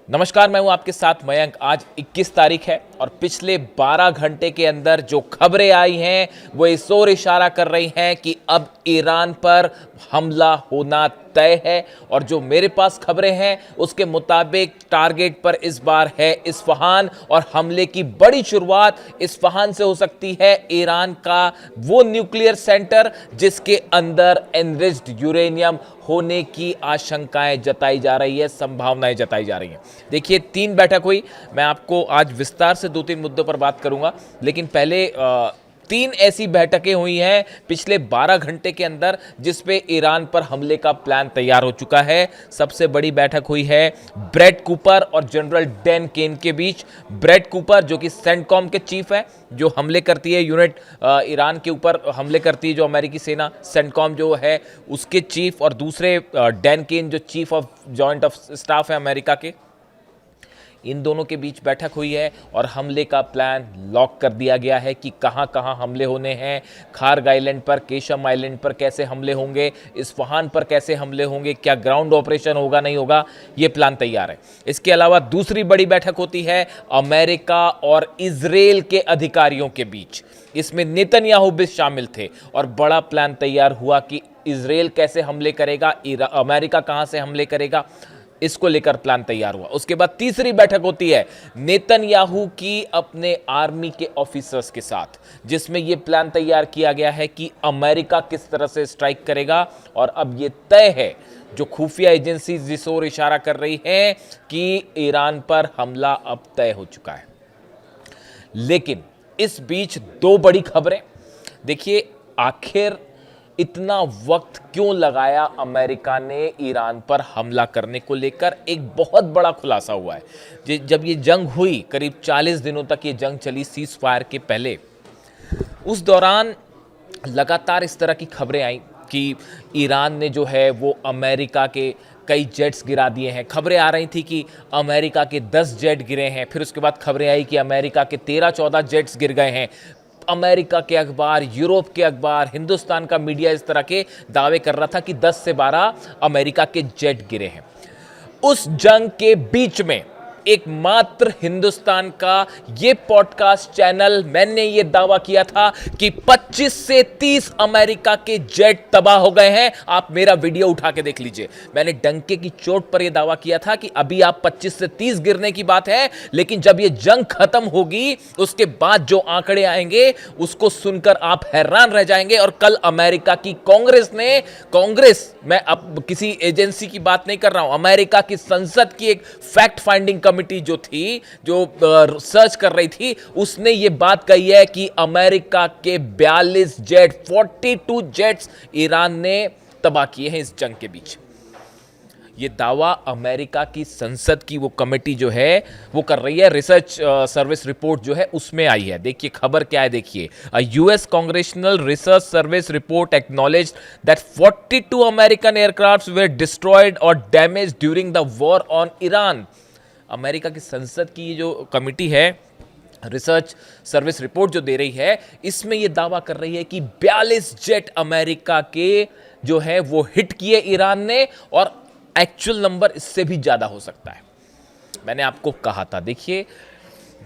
नमस्कार, मैं हूं आपके साथ मयंक। आज 21 तारीख है और पिछले 12 घंटे के अंदर जो खबरें आई हैं वो इस ओर इशारा कर रही हैं कि अब ईरान पर हमला होना तय है। और जो मेरे पास खबरें हैं उसके मुताबिक टारगेट पर इस बार है इस्फहान और हमले की बड़ी शुरुआत इस्फहान से हो सकती है। ईरान का वो न्यूक्लियर सेंटर जिसके अंदर एनरिच्ड यूरेनियम होने की आशंकाएं जताई जा रही है, संभावनाएं जताई जा रही हैं। देखिए, 3 बैठक हुई। मैं आपको आज विस्तार से 2-3 मुद्दों पर बात करूंगा, लेकिन पहले 3 ऐसी बैठकें हुई हैं पिछले 12 घंटे के अंदर जिस पे ईरान पर हमले का प्लान तैयार हो चुका है। सबसे बड़ी बैठक हुई है ब्रैड कूपर और जनरल डैन केन के बीच। ब्रैड कूपर जो कि सेंटकॉम के चीफ है, जो हमले करती है यूनिट ईरान के ऊपर हमले करती है जो अमेरिकी सेना, सेंटकॉम जो है उसके चीफ, और दूसरे डैन केन जो chief of joint of staff है अमेरिका के। इन दोनों के बीच बैठक हुई है और हमले का प्लान लॉक कर दिया गया है कि कहां कहां हमले होने हैं। खार्ग आइलैंड पर, केशम आइलैंड पर कैसे हमले होंगे, इस्फहान पर कैसे हमले होंगे, क्या ग्राउंड ऑपरेशन होगा नहीं होगा, ये प्लान तैयार है। इसके अलावा दूसरी बड़ी बैठक होती है अमेरिका और इजराइल के अधिकारियों के बीच। इसमें नेतन्याहू भी शामिल थे और बड़ा प्लान तैयार हुआ कि इजराइल कैसे हमले करेगा, अमेरिका कहां से हमले करेगा, इसको लेकर प्लान तैयार हुआ। उसके बाद तीसरी बैठक होती है नेतन्याहू की अपने आर्मी के ऑफिसर्स के साथ, जिसमें यह प्लान तैयार किया गया है कि अमेरिका किस तरह से स्ट्राइक करेगा। और अब यह तय है, जो खुफिया एजेंसी जिस ओर इशारा कर रही हैं कि ईरान पर हमला अब तय हो चुका है। लेकिन इस बीच 2 बड़ी खबरें। देखिए, आखिर इतना वक्त क्यों लगाया अमेरिका ने ईरान पर हमला करने को लेकर, एक बहुत बड़ा खुलासा हुआ है। जब ये जंग हुई, करीब 40 दिनों तक ये जंग चली सीज फायर के पहले, उस दौरान लगातार इस तरह की खबरें आई कि ईरान ने जो है वो अमेरिका के कई जेट्स गिरा दिए हैं। खबरें आ रही थी कि अमेरिका के 10 जेट गिरे हैं, फिर उसके बाद खबरें आई कि अमेरिका के 13-14 जेट्स गिर गए हैं। अमेरिका के अखबार, यूरोप के अखबार, हिंदुस्तान का मीडिया इस तरह के दावे कर रहा था कि 10 से 12 अमेरिका के जेट गिरे हैं। उस जंग के बीच में एकमात्र हिंदुस्तान का ये पॉडकास्ट चैनल, मैंने ये दावा किया था कि 25 से 30 अमेरिका के जेट तबाह हो गए हैं। आप मेरा वीडियो उठा के देख लीजिए। मैंने डंके की चोट पर यह दावा किया था कि अभी आप 25 से 30 गिरने की बात है, लेकिन जब यह जंग खत्म होगी उसके बाद जो आंकड़े आएंगे उसको सुनकर आप हैरान रह जाएंगे। और कल अमेरिका की कांग्रेस, मैं अब किसी एजेंसी की बात नहीं कर रहा हूं, अमेरिका की संसद की एक फैक्ट फाइंडिंग कमिटी जो थी, जो सर्च कर रही थी, उसने ये बात कही है कि अमेरिका के 42 जेट, 42 जेट्स ईरान ने तबाह किए हैं इस जंग के बीच। ये दावा अमेरिका की संसद की वो कमेटी जो है वो कर रही है। रिसर्च सर्विस रिपोर्ट जो है उसमें आई है। देखिए खबर क्या है, देखिए, US congressional research service report acknowledged that 42 American aircrafts were destroyed और damaged during the war on Iran. America की संसद की ये जो कमिटी है, रिसर्च सर्विस रिपोर्ट जो दे रही है, इसमें यह दावा कर रही है कि 42 जेट अमेरिका के जो है वो हिट किए ईरान ने, और एक्चुअल नंबर इससे भी ज्यादा हो सकता है। मैंने आपको कहा था। देखिए,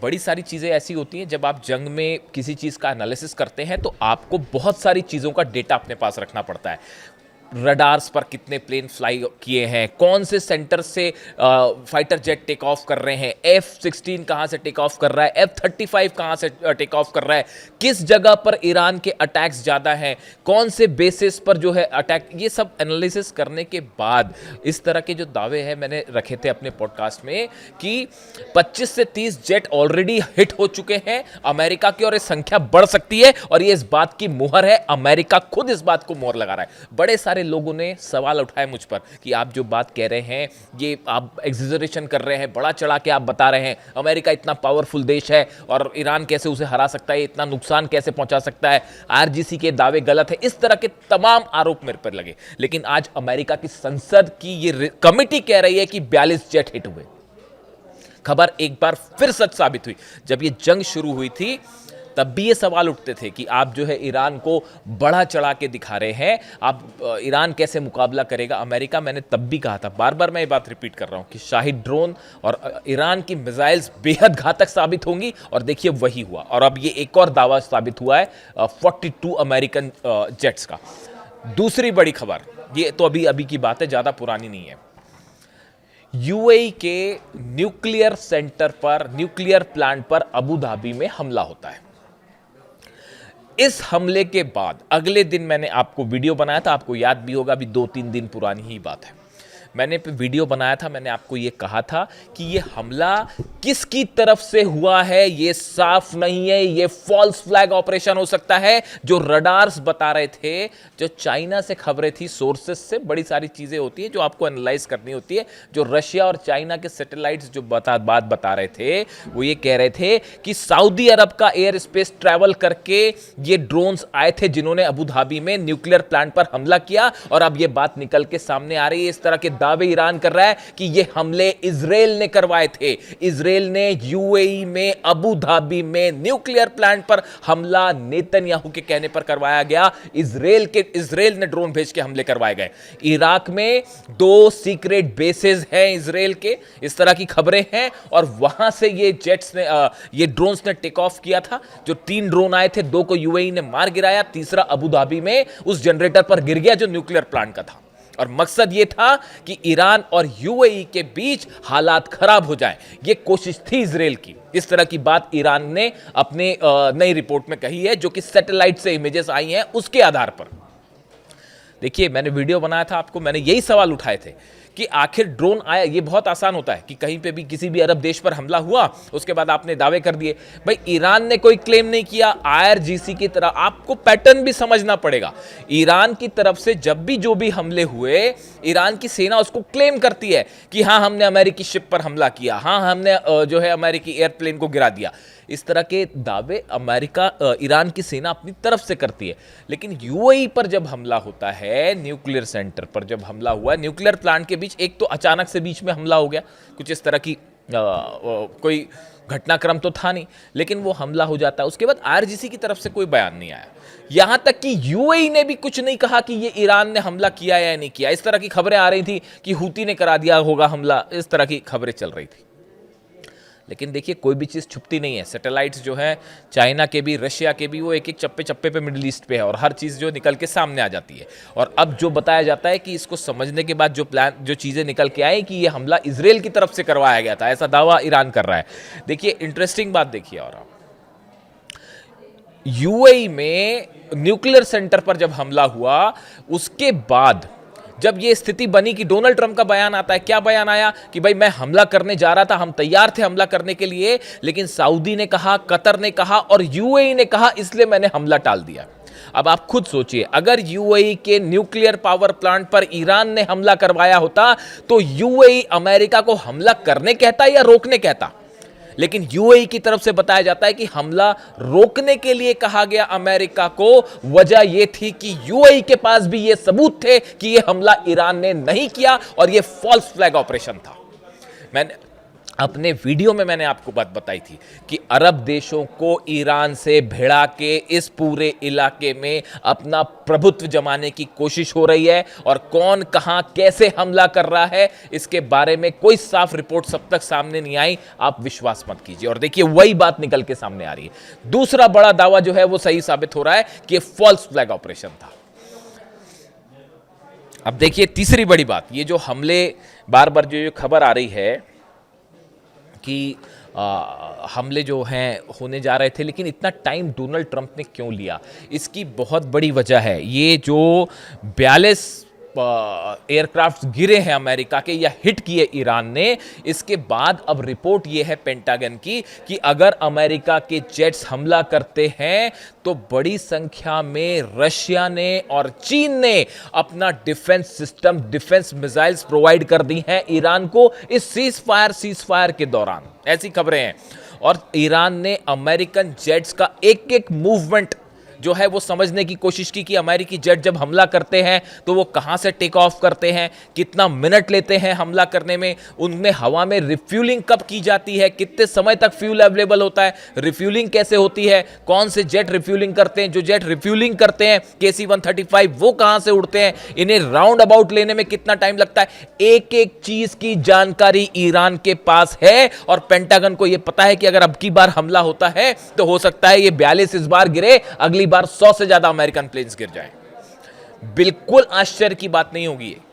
बड़ी सारी चीजें ऐसी होती हैं, जब आप जंग में किसी चीज का एनालिसिस करते हैं तो आपको बहुत सारी चीजों का डेटा अपने पास रखना पड़ता है। रडार्स पर कितने प्लेन फ्लाई किए हैं, कौन से सेंटर से फाइटर जेट टेक ऑफ कर रहे हैं, F-16 कहां से टेक ऑफ कर रहा है, F-35 कहां से टेक ऑफ कर रहा है, किस जगह पर ईरान के अटैक्स ज़्यादा हैं, कौन से बेसिस पर जो है अटैक, ये सब एनालिसिस करने के बाद इस तरह के जो दावे हैं मैंने रखे थे अपने पॉडकास्ट में कि 25 से 30 जेट ऑलरेडी हिट हो चुके हैं अमेरिका की, और ये संख्या बढ़ सकती है। और ये इस बात की मुहर है, अमेरिका खुद इस बात को मोहर लगा रहा है। बड़े सारे लोगों ने सवाल उठाए मुझ पर कि आप जो बात कह रहे हैं ये आप एग्जेजरेशन कर रहे हैं, बड़ा चढ़ा के आप बता रहे हैं, अमेरिका इतना पावरफुल देश है और ईरान कैसे उसे हरा सकता है, इतना नुकसान कैसे पहुंचा सकता है, आरजीसी के दावे गलत है, इस तरह के तमाम आरोप मेरे पर लगे। लेकिन आज अमेरिका की संसद की ये कमिटी कह रही है कि 42 जेट हिट हुए। खबर एक बार फिर सच साबित हुई। जब ये जंग शुरू हुई थी तब भी ये सवाल उठते थे कि आप जो है ईरान को बढ़ा चढ़ा के दिखा रहे हैं, आप ईरान कैसे मुकाबला करेगा अमेरिका। मैंने तब भी कहा था, बार बार मैं ये बात रिपीट कर रहा हूं कि शाहिद ड्रोन और ईरान की मिसाइल्स बेहद घातक साबित होंगी, और देखिए वही हुआ। और अब ये एक और दावा साबित हुआ है 42 अमेरिकन जेट्स का। दूसरी बड़ी खबर, ये तो अभी की बात है, ज्यादा पुरानी नहीं है। यूएई के न्यूक्लियर सेंटर पर, न्यूक्लियर प्लांट पर अबू धाबी में हमला होता है। इस हमले के बाद अगले दिन मैंने आपको वीडियो बनाया था, आपको याद भी होगा, अभी 2-3 दिन पुरानी ही बात है। मैंने वीडियो बनाया था, मैंने आपको ये कहा था कि ये हमला किसकी तरफ से हुआ है ये साफ नहीं है, ये फॉल्स फ्लैग ऑपरेशन हो सकता है। जो रडार्स बता रहे थे, जो चाइना से खबरें थी, सोर्सेस से बड़ी सारी चीजें होती है जो आपको एनालाइज करनी होती है। जो रशिया और चाइना के सैटेलाइट्स जो बात बता रहे थे, वो ये कह रहे थे कि सऊदी अरब का एयर स्पेस ट्रैवल करके ये ड्रोन्स आए थे जिन्होंने अबू धाबी में न्यूक्लियर प्लांट पर हमला किया। और अब ये बात निकल के सामने आ रही है, इस तरह के दावे ईरान कर रहा है कि ये हमले इजराइल ने करवाए थे। इजराइल ने यूएई में अबू धाबी में न्यूक्लियर प्लांट पर हमला नेतन्याहू के कहने पर करवाया गया। इजराइल ने ड्रोन भेज के हमले करवाए गए। इराक में 2 सीक्रेट बेसेस हैं इजराइल के, इस तरह की खबरें हैं। और वहां से ये जेट्स ने ये ड्रोन्स ने टेक ऑफ किया था। जो 3 ड्रोन आए थे, 2 को यूएई ने मार गिराया, तीसरा अबू धाबी में उस जनरेटर पर गिर गया जो न्यूक्लियर प्लांट का था। और मकसद यह था कि ईरान और यूएई के बीच हालात खराब हो जाएं। यह कोशिश थी इजराइल की। इस तरह की बात ईरान ने अपने नई रिपोर्ट में कही है, जो कि सैटेलाइट से इमेजेस आई हैं उसके आधार पर। देखिए, मैंने वीडियो बनाया था, आपको मैंने यही सवाल उठाए थे कि आखिर ड्रोन आया। ये बहुत आसान होता है कि कहीं पे भी किसी भी अरब देश पर हमला हुआ, उसके बाद आपने दावे कर दिए। भाई, ईरान ने कोई क्लेम नहीं किया, आईआरजीसी की तरह आपको पैटर्न भी समझना पड़ेगा। ईरान की तरफ से जब भी जो भी हमले हुए, ईरान की सेना उसको क्लेम करती है कि हाँ, हमने अमेरिकी शिप पर हमला किया, हाँ, हमने जो है अमेरिकी एयरप्लेन को गिरा दिया। इस तरह के दावे ईरान की सेना अपनी तरफ से करती है। लेकिन यूएई पर जब हमला होता है, न्यूक्लियर सेंटर पर जब हमला हुआ, न्यूक्लियर प्लांट के बीच, एक तो अचानक से बीच में हमला हो गया, कुछ इस तरह की कोई घटनाक्रम तो था नहीं, लेकिन वो हमला हो जाता है। उसके बाद आईआरजीसी की तरफ से कोई बयान नहीं आया। यहां तक कि यूएई ने भी कुछ नहीं कहा कि ये ईरान ने हमला किया या नहीं किया। इस तरह की खबरें आ रही थी कि हूती ने करा दिया होगा हमला, इस तरह की खबरें चल रही थी। लेकिन देखिए, कोई भी चीज़ छुपती नहीं है। सैटेलाइट्स जो है चाइना के भी, रशिया के भी, वो एक एक चप्पे चप्पे पे मिडिल ईस्ट पे है, और हर चीज़ जो निकल के सामने आ जाती है। और अब जो बताया जाता है कि इसको समझने के बाद जो चीज़ें निकल के आई कि ये हमला इजराइल की तरफ से करवाया गया था, ऐसा दावा ईरान कर रहा है। देखिए, इंटरेस्टिंग बात देखिए। और यूएई में न्यूक्लियर सेंटर पर जब हमला हुआ, उसके बाद जब ये स्थिति बनी कि डोनाल्ड ट्रंप का बयान आता है, क्या बयान आया कि भाई मैं हमला करने जा रहा था, हम तैयार थे हमला करने के लिए, लेकिन सऊदी ने कहा, कतर ने कहा और यूएई ने कहा, इसलिए मैंने हमला टाल दिया। अब आप खुद सोचिए, अगर यूएई के न्यूक्लियर पावर प्लांट पर ईरान ने हमला करवाया होता तो यूएई अमेरिका को हमला करने कहता या रोकने कहता? लेकिन यूएई की तरफ से बताया जाता है कि हमला रोकने के लिए कहा गया अमेरिका को। वजह यह थी कि यूएई के पास भी यह सबूत थे कि यह हमला ईरान ने नहीं किया और यह फॉल्स फ्लैग ऑपरेशन था। मैंने अपने वीडियो में मैंने आपको बात बताई थी कि अरब देशों को ईरान से भिड़ा के इस पूरे इलाके में अपना प्रभुत्व जमाने की कोशिश हो रही है, और कौन कहां कैसे हमला कर रहा है इसके बारे में कोई साफ रिपोर्ट सब तक सामने नहीं आई। आप विश्वास मत कीजिए। और देखिए, वही बात निकल के सामने आ रही है। दूसरा बड़ा दावा जो है वो सही साबित हो रहा है कि यह फॉल्स फ्लैग ऑपरेशन था। अब देखिए, तीसरी बड़ी बात, ये जो हमले बार बार जो खबर आ रही है कि हमले जो हैं होने जा रहे थे, लेकिन इतना टाइम डोनाल्ड ट्रंप ने क्यों लिया? इसकी बहुत बड़ी वजह है ये जो 42 एयरक्राफ्ट गिरे हैं अमेरिका के या हिट किए ईरान ने। इसके बाद अब रिपोर्ट ये है पेंटागन की कि अगर अमेरिका के जेट्स हमला करते हैं तो बड़ी संख्या में रशिया ने और चीन ने अपना defence system, defence missiles provide कर दी हैं ईरान को इस सीज फायर के दौरान, ऐसी खबरें हैं। और ईरान ने अमेरिकन जेट्स का एक एक मूवमेंट जो है वो समझने की कोशिश की कि अमेरिकी जेट जब हमला करते हैं तो वो कहां से टेक ऑफ करते हैं, कितना मिनट लेते हैं हमला करने में, उनमें हवा में रिफ्यूलिंग कब की जाती है, कितने समय तक फ्यूल अवेलेबल होता है, रिफ्यूलिंग कैसे होती है, कौन से जेट रिफ्यूलिंग करते हैं, जो जेट रिफ्यूलिंग करते हैं KC-135 वो कहां से उड़ते हैं, इन्हें राउंड अबाउट लेने में कितना टाइम लगता है, एक एक चीज की जानकारी ईरान के पास है। और पेंटागन को यह पता है कि अगर अब की बार हमला होता है तो हो सकता है ये 42 इस बार गिरे, अगली बार 100 से ज्यादा अमेरिकन प्लेन्स गिर जाएं। बिल्कुल आश्चर्य की बात नहीं होगी ये।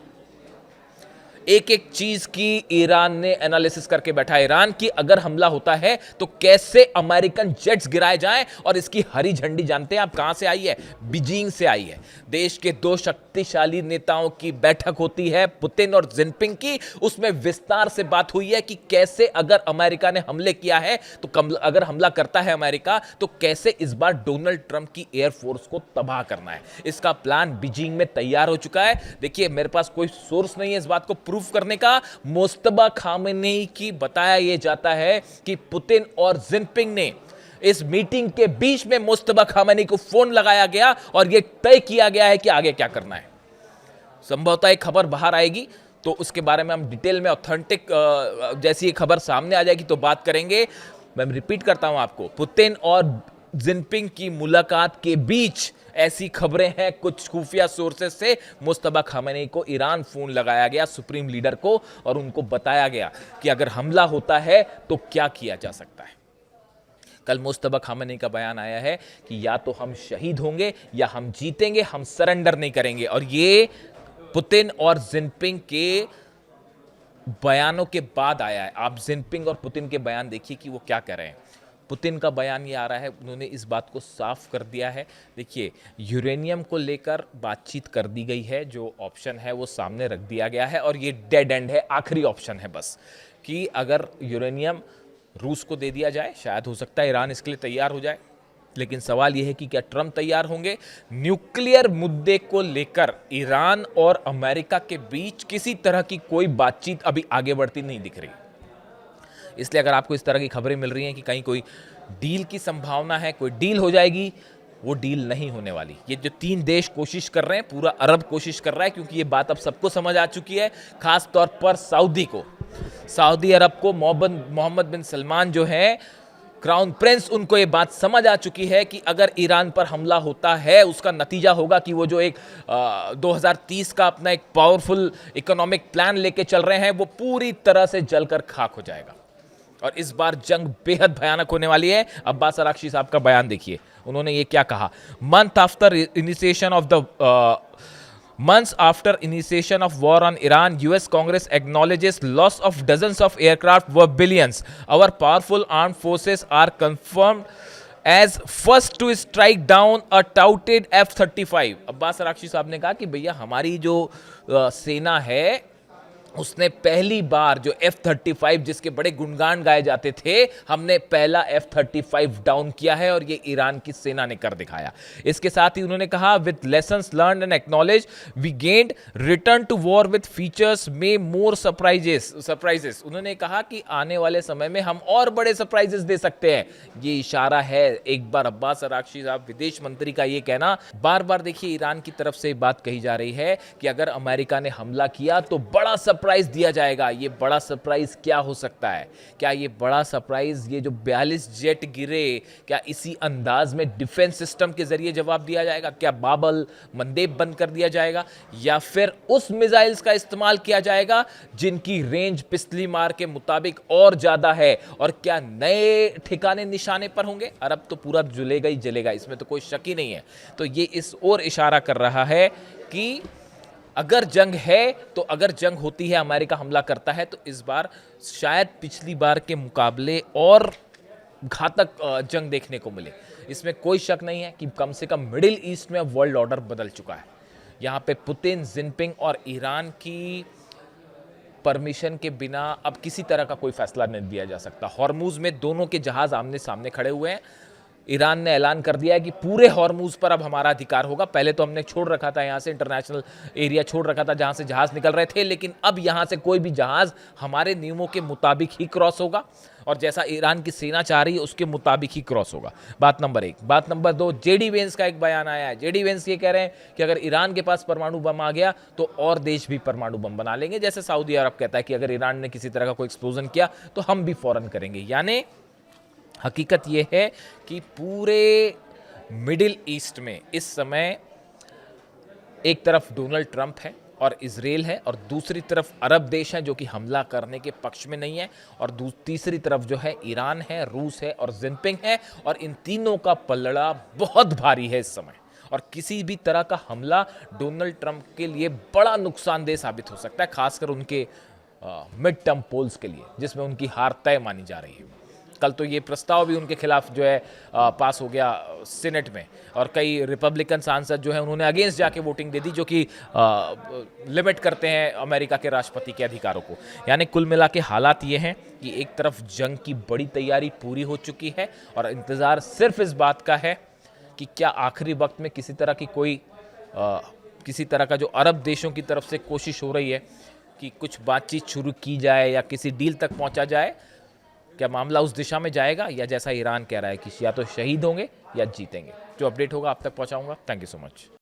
एक एक चीज की ईरान ने एनालिसिस करके बैठा है। ईरान की अगर हमला होता है तो कैसे अमेरिकन जेट्स गिराए जाएं, और इसकी हरी झंडी जानते हैं आप कहां से आई है? बीजिंग से आई है। देश के दो शक्तिशाली नेताओं की बैठक होती है, पुतिन और जिनपिंग की। उसमें विस्तार से बात हुई है कि कैसे अगर अमेरिका ने हमले किया है तो अगर हमला करता है अमेरिका तो कैसे इस बार डोनाल्ड ट्रंप की एयरफोर्स को तबाह करना है। इसका प्लान बीजिंग में तैयार हो चुका है। देखिए, मेरे पास कोई सोर्स नहीं है इस बात को प्रूफ करने का। मुस्तफा खामेनी की बताया यह जाता है कि पुतिन और जिनपिंग ने इस मीटिंग के बीच में मुस्तफा खामेनी को फोन लगाया गया और यह तय किया गया है कि आगे क्या करना है। संभवतः एक खबर बाहर आएगी तो उसके बारे में हम डिटेल में ऑथेंटिक जैसी खबर सामने आ जाएगी तो बात करेंगे। मैं रिपीट करता हूं आपको, पुतिन और जिनपिंग की मुलाकात के बीच ऐसी खबरें हैं कुछ खुफिया सोर्सेस से, मुस्तफा खामेनी को ईरान फोन लगाया गया, सुप्रीम लीडर को, और उनको बताया गया कि अगर हमला होता है तो क्या किया जा सकता है। कल मुस्तफा खामेनी का बयान आया है कि या तो हम शहीद होंगे या हम जीतेंगे, हम सरेंडर नहीं करेंगे। और ये पुतिन और जिनपिंग के बयानों के बाद आया है। आप जिनपिंग और पुतिन के बयान देखिए कि वो क्या कह रहे हैं। पुतिन का बयान ये आ रहा है, उन्होंने इस बात को साफ कर दिया है। देखिए, यूरेनियम को लेकर बातचीत कर दी गई है, जो ऑप्शन है वो सामने रख दिया गया है और ये डेड एंड है, आखिरी ऑप्शन है बस, कि अगर यूरेनियम रूस को दे दिया जाए, शायद हो सकता है ईरान इसके लिए तैयार हो जाए। लेकिन सवाल यह है कि क्या ट्रंप तैयार होंगे? न्यूक्लियर मुद्दे को लेकर ईरान और अमेरिका के बीच किसी तरह की कोई बातचीत अभी आगे बढ़ती नहीं दिख रही। इसलिए अगर आपको इस तरह की खबरें मिल रही हैं कि कहीं कोई डील की संभावना है, कोई डील हो जाएगी, वो डील नहीं होने वाली। ये जो तीन देश कोशिश कर रहे हैं, पूरा अरब कोशिश कर रहा है, क्योंकि ये बात अब सबको समझ आ चुकी है, खास तौर पर सऊदी अरब को मोहम्मद बिन सलमान जो है क्राउन प्रिंस, उनको ये बात समझ आ चुकी है कि अगर ईरान पर हमला होता है उसका नतीजा होगा कि वो जो एक 2030 का अपना एक पावरफुल इकोनॉमिक प्लान लेके चल रहे हैं वो पूरी तरह से जलकर खाक हो जाएगा। और इस बार जंग बेहद भयानक होने वाली है। अब्बास अराक्ची साहब का बयान देखिए, उन्होंने ये क्या कहा। Months after initiation of war on Iran, US Congress acknowledges loss of dozens of aircraft worth billions. Our powerful armed forces are confirmed as first to strike down a touted F-35. Abbas Araghchi साहब ने कहा कि भैया हमारी जो सेना है उसने पहली बार जो F-35 जिसके बड़े गुणगान गाए जाते थे, हमने पहला F-35 डाउन किया है और ये ईरान की सेना ने कर दिखाया। इसके साथ ही उन्होंने कहा, with lessons learned and acknowledge we gained return to war with features में मोर सरप्राइजेस। उन्होंने कहा कि आने वाले समय में हम और बड़े सरप्राइजेस दे सकते हैं। ये इशारा है एक बार अब्बास अराक्ची साहब विदेश मंत्री का ये कहना। बार बार देखिए ईरान की तरफ से बात कही जा रही है कि अगर अमेरिका ने हमला किया तो बड़ा सरप्राइज दिया जाएगा। ये बड़ा सरप्राइज क्या हो सकता है? क्या ये बड़ा सरप्राइज, ये जो 42 जेट गिरे, क्या इसी अंदाज में डिफेंस सिस्टम के जरिए जवाब दिया जाएगा? क्या बाबल मंदेब बंद कर दिया जाएगा, या फिर उस मिसाइल्स का इस्तेमाल किया जाएगा जिनकी रेंज पिछली मार के मुताबिक और ज्यादा है? और क्या नए ठिकाने निशाने पर होंगे? अरब तो पूरा जलेगा ही जलेगा, इसमें तो कोई शक ही नहीं है। तो ये इस ओर इशारा कर रहा है कि अगर जंग है तो अगर जंग होती है, अमेरिका हमला करता है तो इस बार शायद पिछली बार के मुकाबले और घातक जंग देखने को मिले। इसमें कोई शक नहीं है कि कम से कम मिडिल ईस्ट में वर्ल्ड ऑर्डर बदल चुका है। यहाँ पे पुतिन, जिनपिंग और ईरान की परमिशन के बिना अब किसी तरह का कोई फैसला नहीं दिया जा सकता। हॉर्मुज में दोनों के जहाज आमने सामने खड़े हुए हैं। ईरान ने ऐलान कर दिया है कि पूरे हॉर्मूज पर अब हमारा अधिकार होगा। पहले तो हमने छोड़ रखा था, यहाँ से इंटरनेशनल एरिया छोड़ रखा था जहाँ से जहाज निकल रहे थे, लेकिन अब यहाँ से कोई भी जहाज हमारे नियमों के मुताबिक ही क्रॉस होगा और जैसा ईरान की सेना चाह रही है उसके मुताबिक ही क्रॉस होगा। बात नंबर 1। बात नंबर 2, जेडी वेंस का एक बयान आया है। जेडी वेंस ये कह रहे हैं कि अगर ईरान के पास परमाणु बम आ गया तो और देश भी परमाणु बम बना लेंगे। जैसे सऊदी अरब कहता है कि अगर ईरान ने किसी तरह का कोई एक्सप्लोजन किया तो हम भी फौरन करेंगे। यानी हकीकत यह है कि पूरे मिडिल ईस्ट में इस समय एक तरफ डोनाल्ड ट्रंप है और इजराइल है और दूसरी तरफ अरब देश हैं जो कि हमला करने के पक्ष में नहीं है, और तीसरी तरफ जो है ईरान है, रूस है और जिनपिंग है, और इन तीनों का पलड़ा बहुत भारी है इस समय। और किसी भी तरह का हमला डोनाल्ड ट्रंप के लिए बड़ा नुकसानदेह साबित हो सकता है, खासकर उनके मिड टर्म पोल्स के लिए जिसमें उनकी हार तय मानी जा रही है। कल तो ये प्रस्ताव भी उनके खिलाफ जो है पास हो गया सीनेट में, और कई रिपब्लिकन सांसद जो है उन्होंने अगेंस्ट जाके वोटिंग दे दी, जो कि लिमिट करते हैं अमेरिका के राष्ट्रपति के अधिकारों को। यानी कुल मिला के हालात ये हैं कि एक तरफ जंग की बड़ी तैयारी पूरी हो चुकी है और इंतज़ार सिर्फ इस बात का है कि क्या आखिरी वक्त में किसी तरह का जो अरब देशों की तरफ से कोशिश हो रही है कि कुछ बातचीत शुरू की जाए या किसी डील तक पहुंचा जाए, क्या मामला उस दिशा में जाएगा या जैसा ईरान कह रहा है कि या तो शहीद होंगे या जीतेंगे। जो अपडेट होगा आप तक पहुंचाऊंगा। Thank you so much.